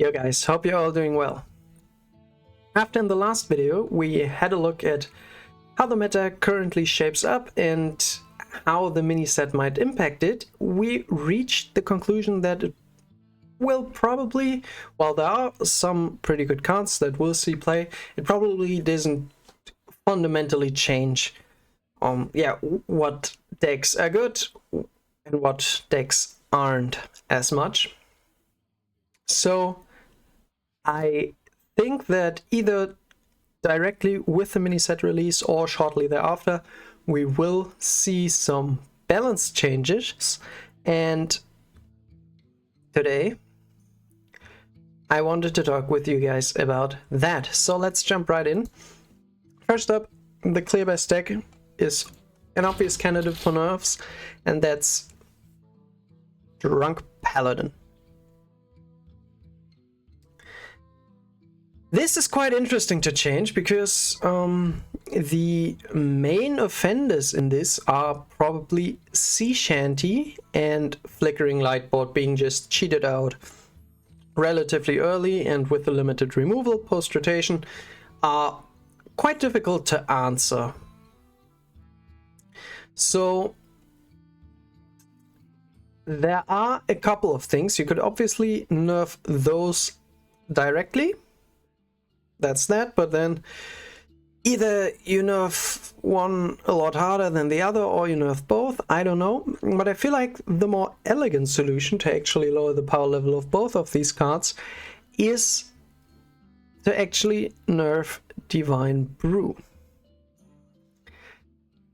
Yo guys, hope you're all doing well. After in the last video we had a look at how the meta currently shapes up and how the mini set might impact it, we reached the conclusion that it will probably, while there are some pretty good cards that we'll see play, it probably doesn't fundamentally change what decks are good and what decks aren't as much. So I think that either directly with the mini set release or shortly thereafter we will see some balance changes, and today I wanted to talk with you guys about that. So let's jump right in. First up, the clear best deck is an obvious candidate for nerfs, and that's Drunk Paladin. This is quite interesting to change because the main offenders in this are probably Sea Shanty and Flickering Lightboard being just cheated out relatively early and with a limited removal post-rotation are quite difficult to answer. So there are a couple of things. You could obviously nerf those directly. That's that, but then either you nerf one a lot harder than the other or you nerf both, I don't know. But I feel like the more elegant solution to actually lower the power level of both of these cards is to actually nerf Divine Brew.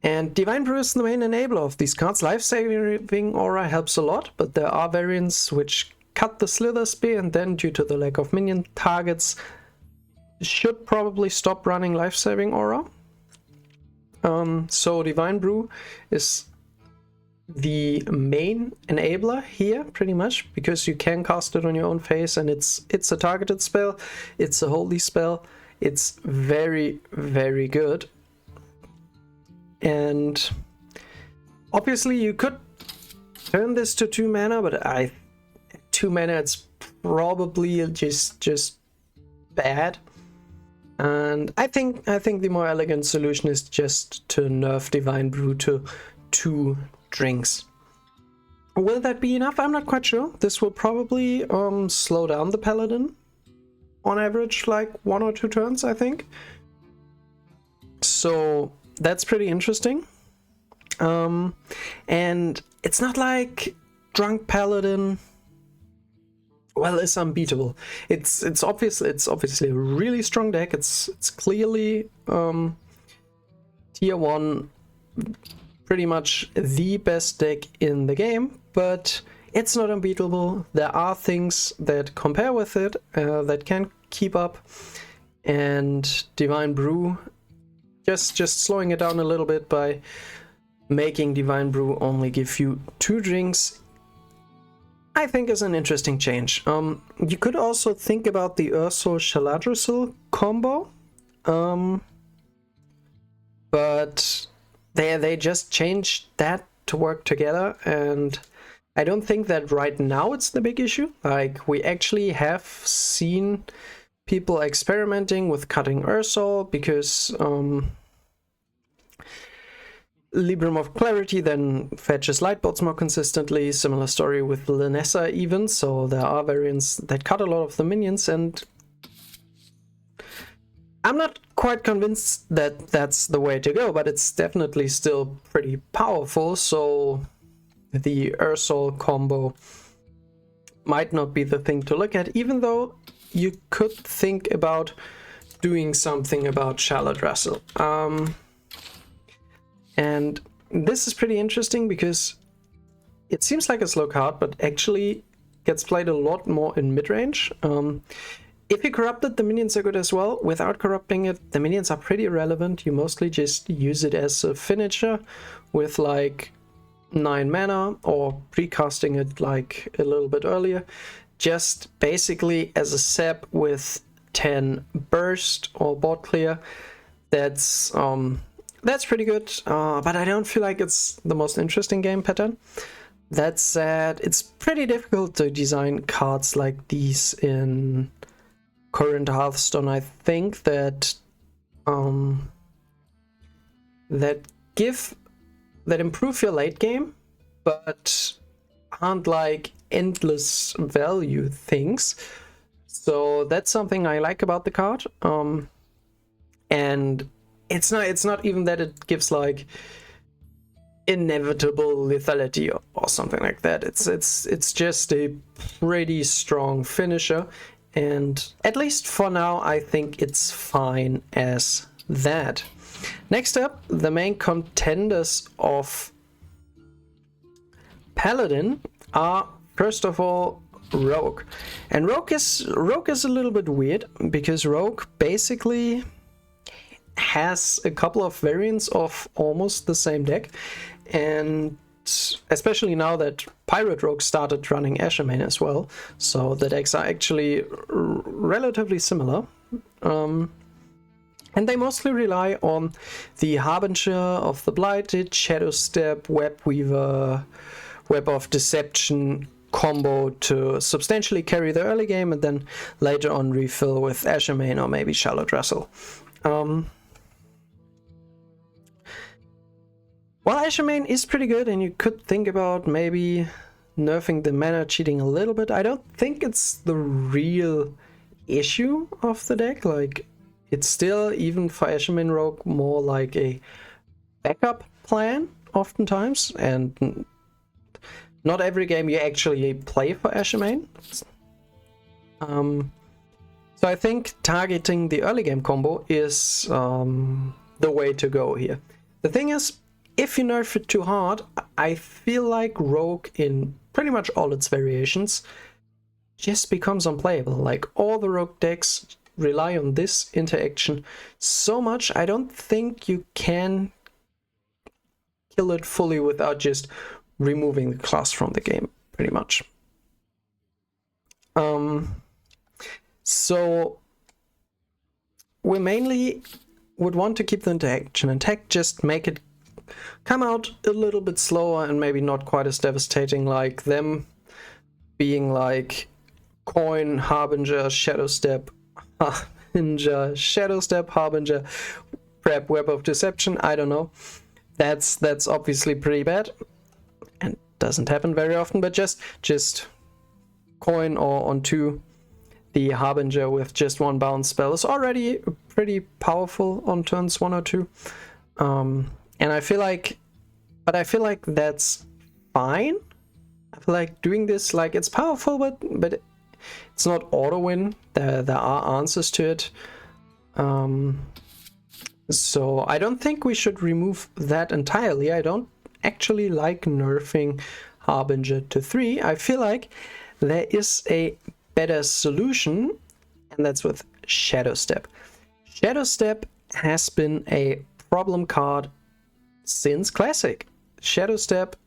And Divine Brew is the main enabler of these cards. Life-Saving Aura helps a lot, but there are variants which cut the Slither Spear and then, due to the lack of minion targets, should probably stop running Life-Saving Aura. So Divine Brew is the main enabler here, pretty much, because you can cast it on your own face, and it's a targeted spell, it's a holy spell, it's very, very good. And obviously you could turn this to 2 mana, but 2 mana it's probably just bad. And I think the more elegant solution is just to nerf Divine Brew to 2 drinks. Will that be enough? I'm not quite sure. This will probably slow down the Paladin on average like 1 or 2 turns, I think. So that's pretty interesting. And it's not like Drunk Paladin, well, it's unbeatable. It's obviously a really strong deck. It's clearly tier 1, pretty much the best deck in the game, but it's not unbeatable. There are things that compare with it that can keep up, and Divine Brew, just slowing it down a little bit by making Divine Brew only give you 2 drinks, I think is an interesting change. You could also think about the Ursul Shaladrisil combo, but they just changed that to work together, and I don't think that right now it's the big issue. Like, we actually have seen people experimenting with cutting Ursul because Libram of Clarity then fetches Lightboards more consistently. Similar story with Linessa even, so there are variants that cut a lot of the minions, and I'm not quite convinced that that's the way to go, but it's definitely still pretty powerful, so the Ursul combo might not be the thing to look at, even though you could think about doing something about Shaladrisil. And this is pretty interesting because it seems like a slow card, but actually gets played a lot more in mid-range. If you corrupt it, the minions are good as well. Without corrupting it, the minions are pretty irrelevant. You mostly just use it as a finisher with like 9 mana, or precasting it like a little bit earlier. Just basically as a sap with 10 burst or board clear. That's pretty good, but I don't feel like it's the most interesting game pattern. That said, it's pretty difficult to design cards like these in current Hearthstone. I think that that improve your late game, but aren't like endless value things. So that's something I like about the card. And it's not even that it gives like inevitable lethality or something like that. It's just a pretty strong finisher, and at least for now I think it's fine as that. Next up, the main contenders of Paladin are first of all Rogue. And Rogue is a little bit weird because Rogue basically has a couple of variants of almost the same deck, and especially now that Pirate Rogue started running Ashermain as well, so the decks are actually relatively similar. And they mostly rely on the Harbinger of the Blighted, Shadow Step, Web Weaver, Web of Deception combo to substantially carry the early game, and then later on refill with Ashermain or maybe Charlotte Russell. Well, Ashermain is pretty good, and you could think about maybe nerfing the mana cheating a little bit. I don't think it's the real issue of the deck. Like, it's still, even for Ashermain Rogue, more like a backup plan oftentimes, and not every game you actually play for Ashermain. So I think targeting the early game combo is the way to go here. The thing is, if you nerf it too hard, I feel like Rogue in pretty much all its variations just becomes unplayable. Like, all the Rogue decks rely on this interaction so much, I don't think you can kill it fully without just removing the class from the game, pretty much. So we mainly would want to keep the interaction intact, just make it come out a little bit slower and maybe not quite as devastating, like them being like Coin, Harbinger, Shadow Step, Harbinger, Prep, Web of Deception. I don't know. That's obviously pretty bad and doesn't happen very often, but just Coin or on 2 the Harbinger with just 1 bounce spell is already pretty powerful on turns 1 or 2. And I feel like that's fine. I feel like doing this, like, it's powerful, but it's not auto win. There are answers to it. So I don't think we should remove that entirely. I don't actually like nerfing Harbinger to 3. I feel like there is a better solution, and that's with Shadow Step. Shadow Step has been a problem card since Classic. Shadow Step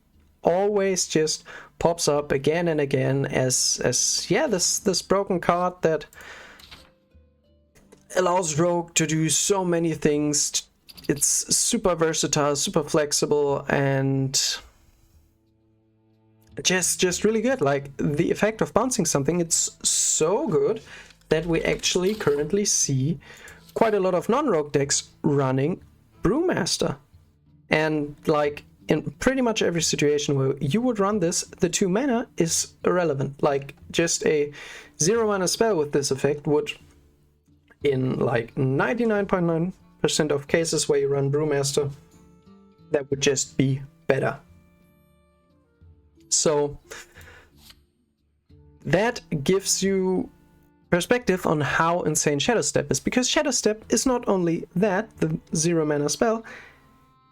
always just pops up again and again as this broken card that allows Rogue to do so many things. It's super versatile, super flexible, and just really good. Like, the effect of bouncing something, it's so good that we actually currently see quite a lot of non-Rogue decks running Brewmaster. And like, in pretty much every situation where you would run this, the 2 mana is irrelevant. Like, just a 0 mana spell with this effect would, in like 99.9% of cases where you run Brewmaster, that would just be better. So that gives you perspective on how insane Shadow Step is, because Shadow Step is not only that, the 0 mana spell,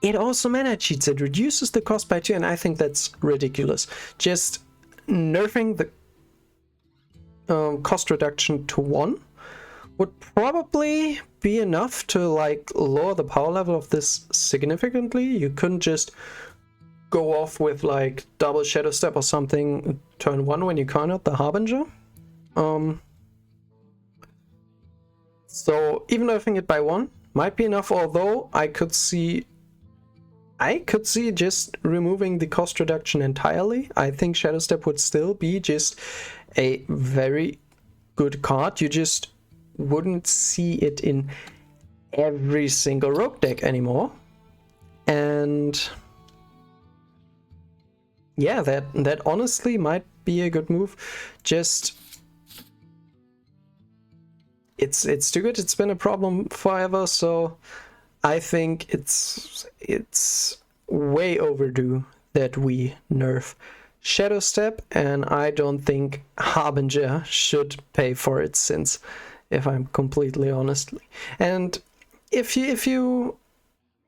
it also mana cheats. It reduces the cost by 2, and I think that's ridiculous. Just nerfing the cost reduction to 1 would probably be enough to like lower the power level of this significantly. You couldn't just go off with like double Shadow Step or something turn 1 when you countered the Harbinger. So even nerfing it by 1 might be enough, although I could see I could see just removing the cost reduction entirely. I think Shadow Step would still be just a very good card. You just wouldn't see it in every single rogue deck anymore. And yeah, that honestly might be a good move. Just it's too good. It's been a problem forever, so I think it's way overdue that we nerf Shadow Step, and I don't think Harbinger should pay for its sins, if I'm completely honest. And if you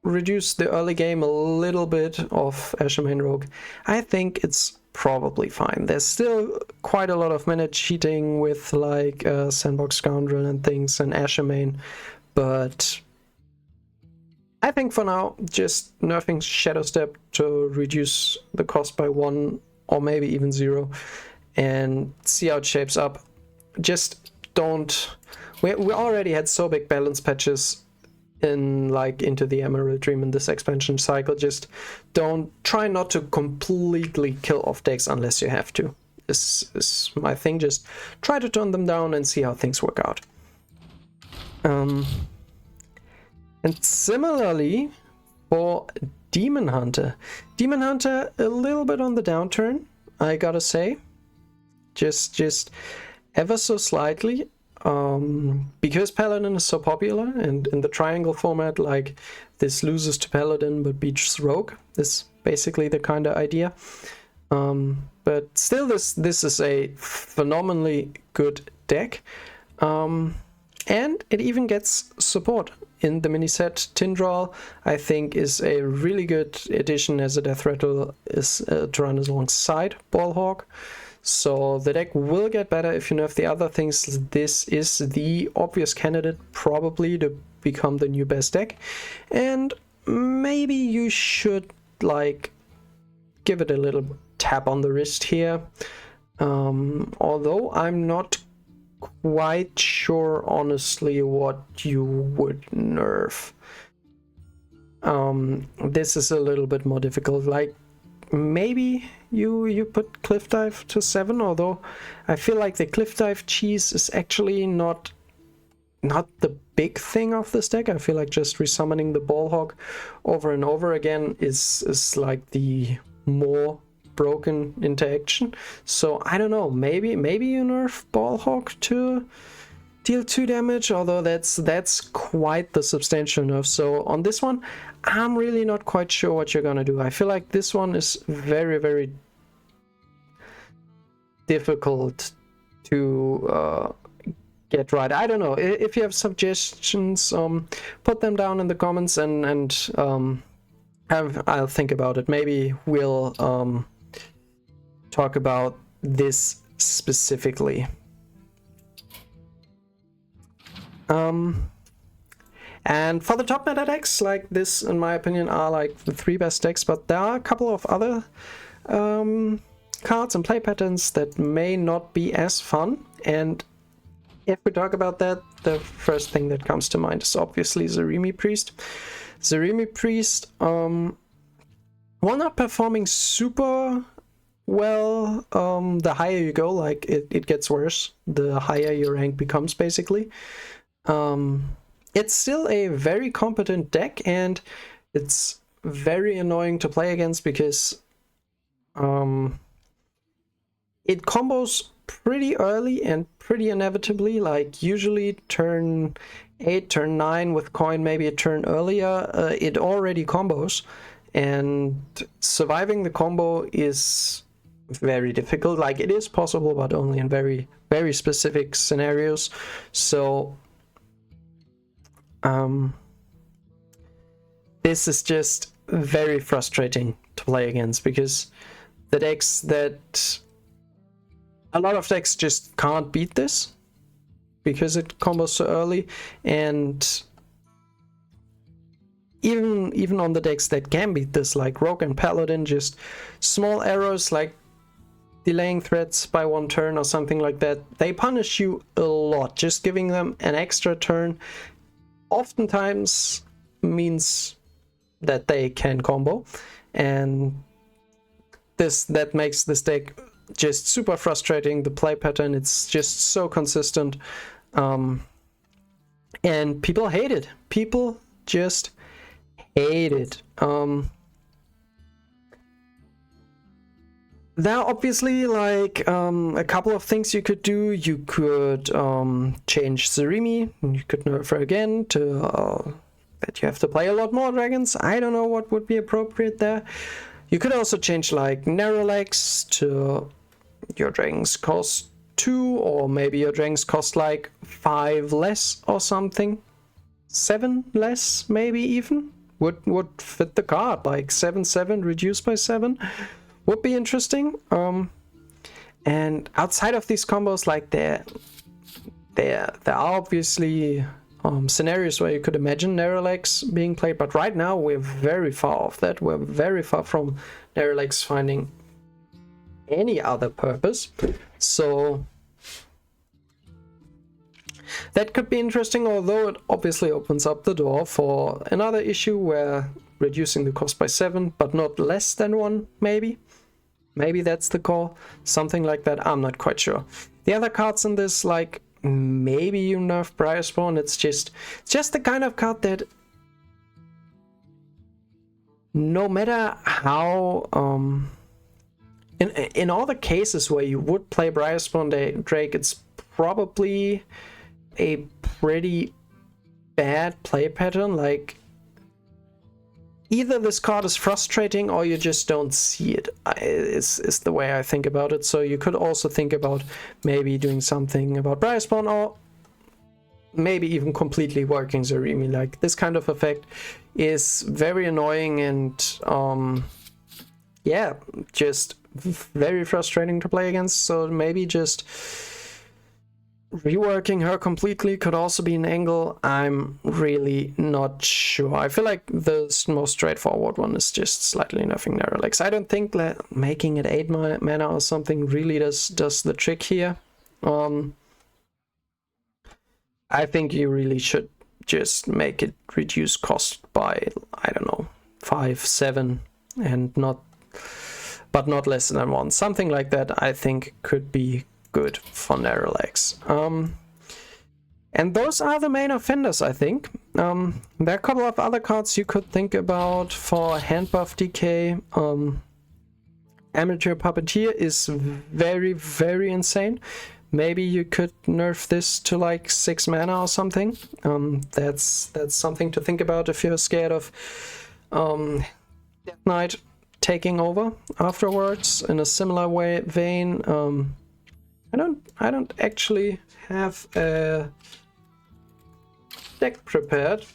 reduce the early game a little bit of Ashermain Rogue, I think it's probably fine. There's still quite a lot of mana cheating with like Sandbox Scoundrel and things and Ashermain, but I think for now just nerfing Shadow Step to reduce the cost by 1 or maybe even 0 and see how it shapes up. Just don't... We already had so big balance patches in like into the Emerald Dream in this expansion cycle. Just don't try not to completely kill off decks unless you have to. This is my thing. Just try to turn them down and see how things work out. And similarly for Demon Hunter. Demon Hunter a little bit on the downturn, I gotta say. Just ever so slightly. Because Paladin is so popular, and in the triangle format, like this loses to Paladin but beats Rogue is basically the kind of idea. But still, this is a phenomenally good deck, and it even gets support in the mini set. Tindral, I think, is a really good addition as a death rattle is to run alongside Ballhawk. So the deck will get better if you nerf the other things. This is the obvious candidate probably to become the new best deck. And maybe you should like give it a little tap on the wrist here. Although I'm not quite sure honestly what you would nerf. This is a little bit more difficult. Like maybe you put Cliff Dive to 7, although I feel like the Cliff Dive cheese is actually not the big thing of this deck. I feel like just resummoning the Ballhawk over and over again is like the more broken interaction. So I don't know, maybe you nerf Ballhawk to deal 2 damage, although that's quite the substantial nerf. So on this one, I'm really not quite sure what you're gonna do. I feel like this one is very, very difficult to get right. I don't know. If you have suggestions, put them down in the comments and I'll think about it. Maybe we'll talk about this specifically. And for the top meta decks, like this, in my opinion, are like the 3 best decks, but there are a couple of other cards and play patterns that may not be as fun. And if we talk about that, the first thing that comes to mind is obviously Zarimi Priest. Zarimi Priest, while not performing super well, the higher you go, like it gets worse, the higher your rank becomes, basically. It's still a very competent deck, and it's very annoying to play against because it combos pretty early and pretty inevitably, like usually turn 8, turn 9 with coin, maybe a turn earlier, it already combos, and surviving the combo is very difficult. Like, it is possible, but only in very, very specific scenarios. So this is just very frustrating to play against, because the decks that... a lot of decks just can't beat this because it combos so early, and even on the decks that can beat this, like Rogue and Paladin, just small errors like delaying threats by 1 turn or something like that, they punish you a lot. Just giving them an extra turn oftentimes means that they can combo, and that makes this deck just super frustrating. The play pattern, it's just so consistent, and people hate it. People just hate it. There are obviously like a couple of things you could do. You could change Zarimi, you could nerf her again to that you have to play a lot more dragons. I don't know what would be appropriate there. You could also change like narrow legs to your dragons cost 2, or maybe your dragons cost like 5 less or something. 7 less, maybe even. Would fit the card, like 7/7 reduced by 7. Would be interesting. And outside of these combos, like there are obviously scenarios where you could imagine narrow legs being played, but right now we're very far off that. We're very far from narrow legs finding any other purpose. So that could be interesting, although it obviously opens up the door for another issue where reducing the cost by 7, but not less than 1, maybe. Maybe that's the call. Something like that. I'm not quite sure. The other cards in this, like, maybe you nerf Briarspawn. It's just the kind of card that no matter how in all the cases where you would play Briarspawn Drake, it's probably a pretty bad play pattern. Like, either this card is frustrating or you just don't see it, is the way I think about it. So you could also think about maybe doing something about Briarspawn, or maybe even completely working Zarimi. Like, this kind of effect is very annoying and yeah, just very frustrating to play against. So maybe just reworking her completely could also be an angle. I'm really not sure. I feel like the most straightforward one is just slightly nerfing narrow legs. I don't think making it 8 mana or something really does the trick here. I think you really should just make it reduce cost by, I don't know, 5, 7, and not less than 1. Something like that I think could be good for narrow legs. And those are the main offenders, I think. There are a couple of other cards you could think about for hand buff decay. Amateur Puppeteer is very, very insane. Maybe you could nerf this to like 6 mana or something. That's something to think about if you're scared of Death Knight taking over afterwards. In a similar vein, I don't actually have a deck prepared.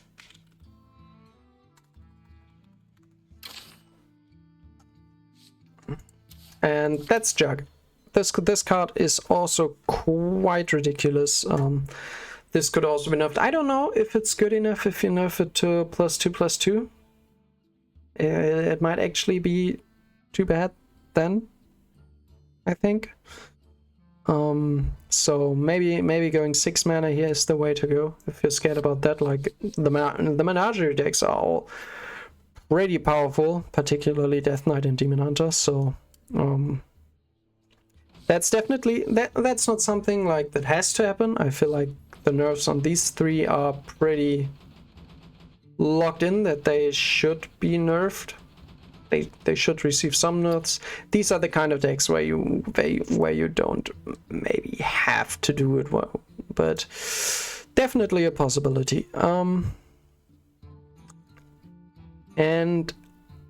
And that's Jug. This card is also quite ridiculous. This could also be nerfed. I don't know if it's good enough if you nerf it to +2/+2. It might actually be too bad then, I think. So maybe going 6 mana here is the way to go if you're scared about that. Like, the Menagerie decks are all pretty powerful, particularly Death Knight and Demon Hunter. So that's definitely that's not something like that has to happen. I feel like the nerfs on these 3 are pretty locked in, that they should be nerfed. They should receive some nerfs. These are the kind of decks where you don't maybe have to do it well, but definitely a possibility. And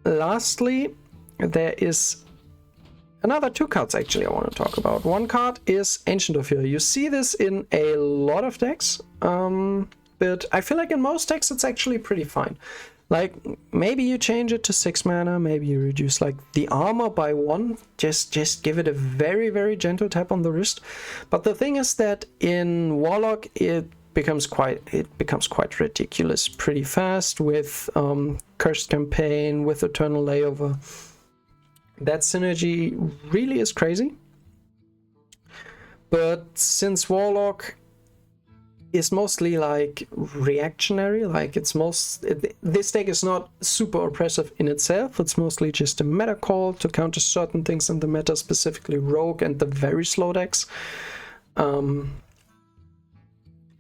lastly, there is another 2 cards actually I want to talk about. One card is Ancient of Fury. You see this in a lot of decks, but I feel like in most decks it's actually pretty fine. Like, maybe you change it to 6 mana, maybe you reduce like the armor by 1, just give it a very, very gentle tap on the wrist. But the thing is that in Warlock it becomes quite ridiculous pretty fast with Cursed Campaign, with Eternal Layover. That synergy really is crazy. But since Warlock is mostly like reactionary. Like this deck is not super oppressive in itself. It's mostly just a meta call to counter certain things in the meta, specifically Rogue and the very slow decks.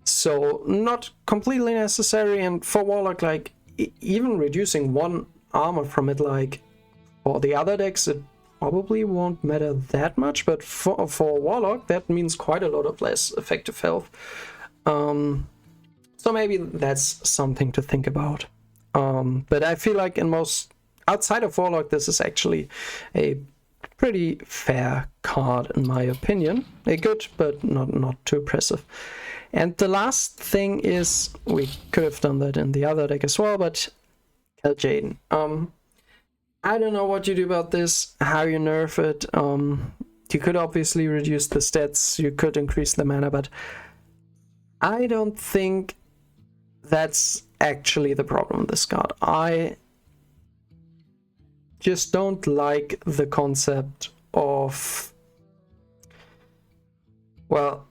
So not completely necessary. And for Warlock, like even reducing 1 armor from it, like for the other decks, it probably won't matter that much. But for Warlock, that means quite a lot of less effective health. So maybe that's something to think about. But I feel like in most, outside of Warlock, this is actually a pretty fair card in my opinion. A good, but not too impressive. And the last thing is, we could have done that in the other deck as well, but Jaden. I don't know what you do about this, how you nerf it. You could obviously reduce the stats, you could increase the mana, but I don't think that's actually the problem with this card. I just don't like the concept of, well,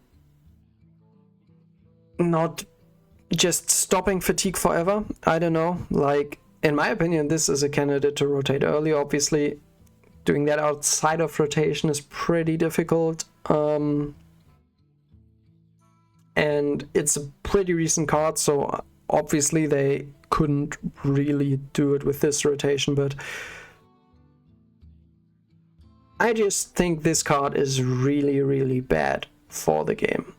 not just stopping fatigue forever. I don't know, like, in my opinion, this is a candidate to rotate early. Obviously, doing that outside of rotation is pretty difficult. And it's a pretty recent card, so obviously they couldn't really do it with this rotation, but I just think this card is really, really bad for the game.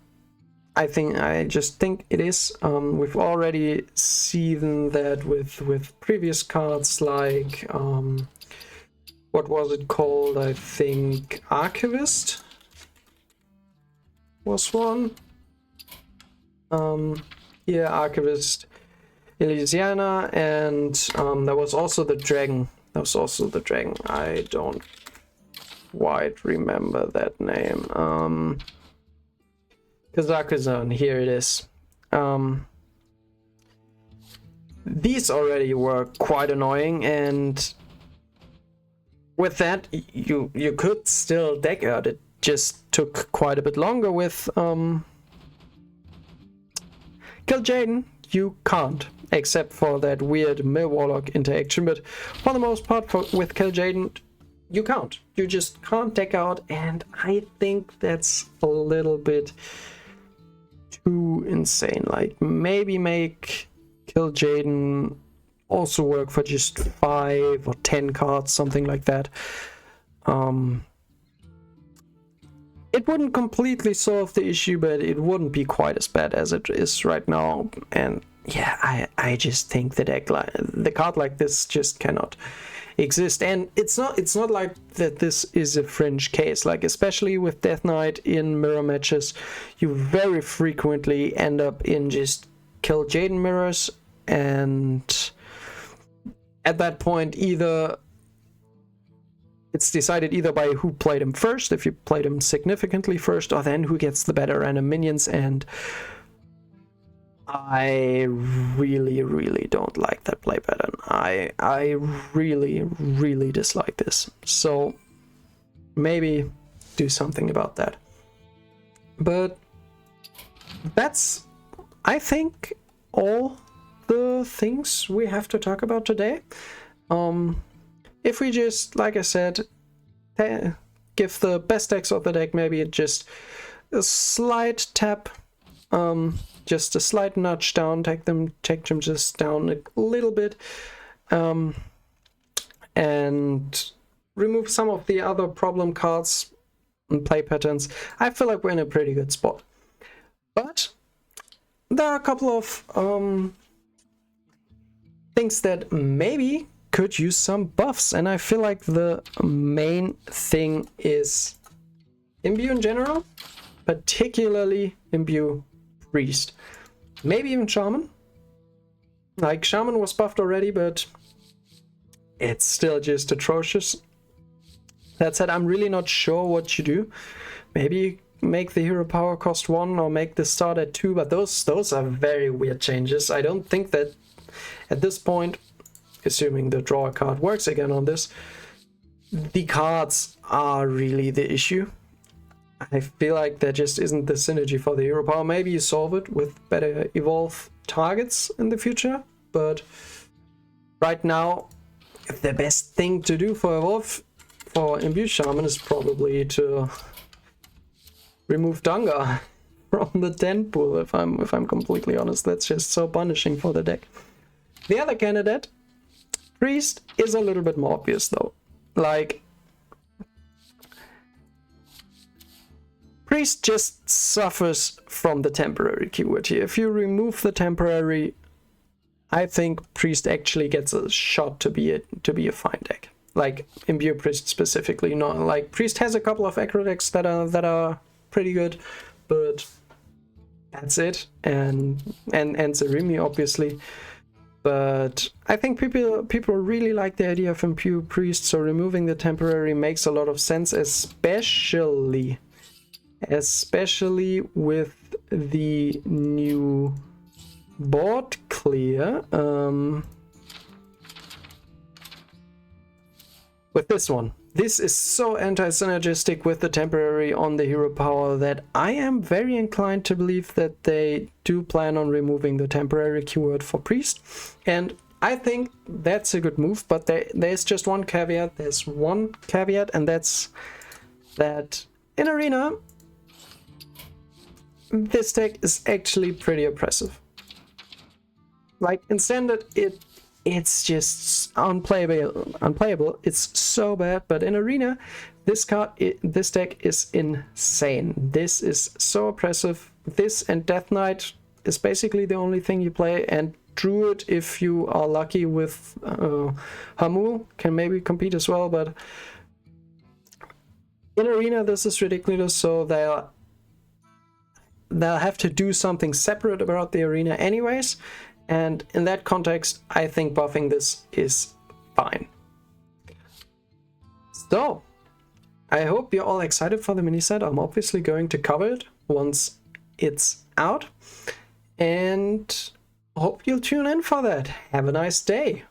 I just think it is. We've already seen that with previous cards, like what was it called? I think Archivist was one. Yeah, Archivist Elysiana, and there was also the dragon. I don't quite remember that name. Kazakhstan, here it is. These already were quite annoying, and with that you could still deck out. It just took quite a bit longer with Kill Jaden. You can't, except for that weird Mill Warlock interaction, but for the most part with Kill Jaden, you can't. You just can't deck out, and I think that's a little bit too insane. Like, maybe make Kill Jaden also work for just 5 or 10 cards, something like that. It wouldn't completely solve the issue, but it wouldn't be quite as bad as it is right now. And yeah, I just think the card like this just cannot exist. And it's not like that this is a fringe case. Like, especially with Death Knight in mirror matches, you very frequently end up in just Kill Jaden mirrors, and at that point either it's decided either by who played him first, if you played him significantly first, or then who gets the better random minions. And I really, really don't like that play pattern. I really, really dislike this. So maybe do something about that. But that's, I think, all the things we have to talk about today. If we just, like I said, give the best decks of the deck maybe just a slight tap, just a slight nudge down, take them just down a little bit, and remove some of the other problem cards and play patterns, I feel like we're in a pretty good spot. But there are a couple of things that maybe could use some buffs, and I feel like the main thing is Imbue in general, particularly Imbue Priest, maybe even Shaman. Like, Shaman was buffed already, but it's still just atrocious. That said, I'm really not sure what you do. Maybe make the hero power cost 1 or make the start at 2, but those are very weird changes. I don't think that at this point, assuming the draw card works again on this, the cards are really the issue. I feel like there just isn't the synergy for the hero power. Maybe you solve it with better evolve targets in the future, but right now the best thing to do for evolve for Imbued Shaman is probably to remove Dunga from the tent pool, if I'm completely honest. That's just so punishing for the deck. The other candidate, Priest, is a little bit more obvious though. Like, Priest just suffers from the temporary keyword here. If you remove the temporary, I think Priest actually gets a shot to be a fine deck. Like Imbue Priest specifically, not like Priest has a couple of aggro decks that are pretty good, but that's it. And Zerimi obviously. But I think people really like the idea of Imbue Priest, so removing the temporary makes a lot of sense, especially with the new board clear. With this one. This is so anti-synergistic with the temporary on the hero power that I am very inclined to believe that they do plan on removing the temporary keyword for Priest. And I think that's a good move, but there's just one caveat. There's one caveat, and that's that in Arena, this deck is actually pretty oppressive. Like in Standard, it's just unplayable. It's so bad, but in Arena, this deck is insane. This is so oppressive. This and Death Knight is basically the only thing you play, and Druid, if you are lucky with Hamul, can maybe compete as well, but in Arena this is ridiculous, so they'll have to do something separate about the Arena anyways. And in that context, I think buffing this is fine. So, I hope you're all excited for the mini set. I'm obviously going to cover it once it's out. And hope you'll tune in for that. Have a nice day.